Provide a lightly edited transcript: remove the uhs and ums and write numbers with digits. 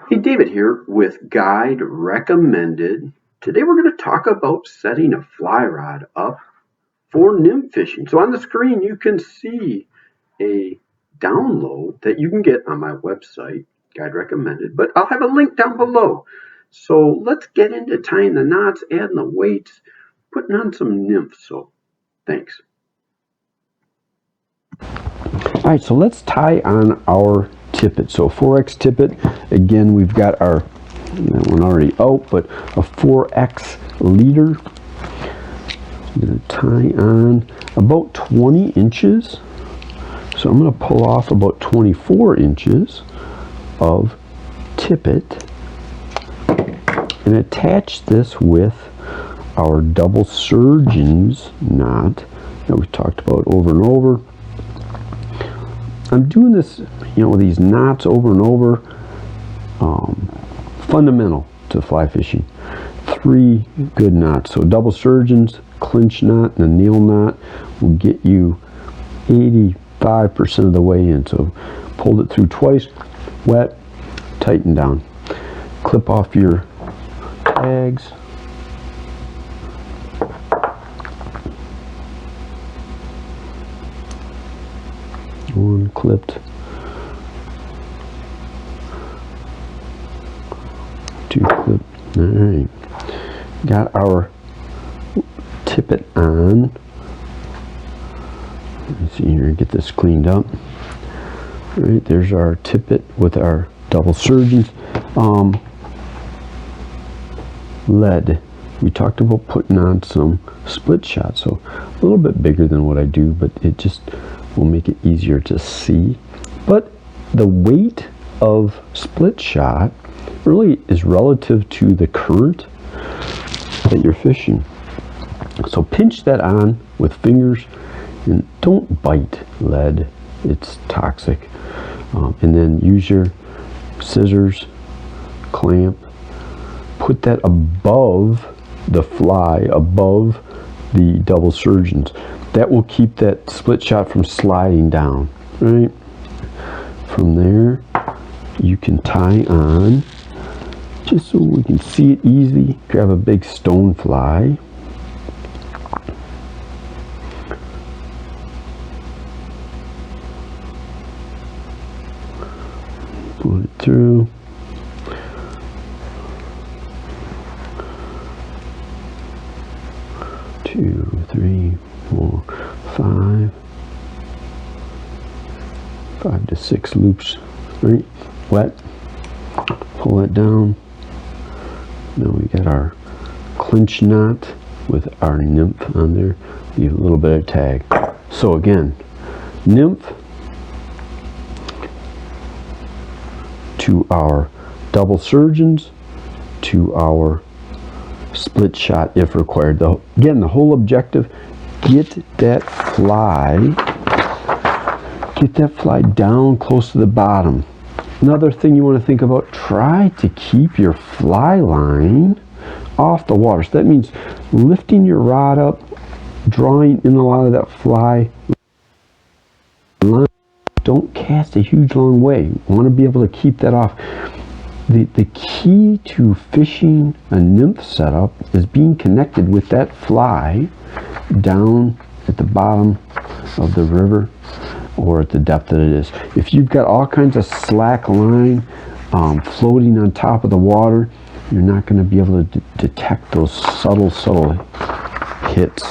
Hey, David here with Guide Recommended. Today we're going to talk about setting a fly rod up for nymph fishing. So on the screen you can see a download that you can get on my website, Guide Recommended, but I'll have a link down below. So let's get into tying the knots, adding the weights, putting on some nymphs. So thanks. All right, so let's tie on our tippet. So 4X tippet, again, we've got our, that one already out, but a 4X leader. I'm going to tie on about 20 inches. So I'm going to pull off about 24 inches of tippet and attach this with our double surgeons knot that we've talked about over and over. I'm doing this, these knots over and over, fundamental to fly fishing. 3 good knots. So double surgeons, clinch knot, and a nail knot will get you 85% of the way in. So pulled it through twice, wet, tighten down. Clip off your tags. One clipped, 2 clipped. All right, got our tippet on. Let's see here, get this cleaned up. All right, there's our tippet with our double surgeons. Lead. We talked about putting on some split shots, so a little bit bigger than what I do, but it just will make it easier to see. But the weight of split shot really is relative to the current that you're fishing. So pinch that on with fingers and don't bite lead, it's toxic. And then use your scissors, clamp, put that above the fly, above the double surgeons. That will keep that split shot from sliding down, right? From there, you can tie on, just so we can see it easily. Grab a big stone fly. Pull it through. Two, three, 4, 5 to 6 loops, right? Wet. Pull it down. Now we got our clinch knot with our nymph on there. Leave a little bit of tag. So again, nymph to our double surgeons to our split shot if required. Again, the whole objective, get that fly down close to the bottom. Another thing you want to think about, try to keep your fly line off the water. So that means lifting your rod up, drawing in a lot of that fly line. Don't cast a huge long way. You want to be able to keep that off. The key to fishing a nymph setup is being connected with that fly down at the bottom of the river or at the depth that it is. If you've got all kinds of slack line floating on top of the water, you're not going to be able to detect those subtle hits.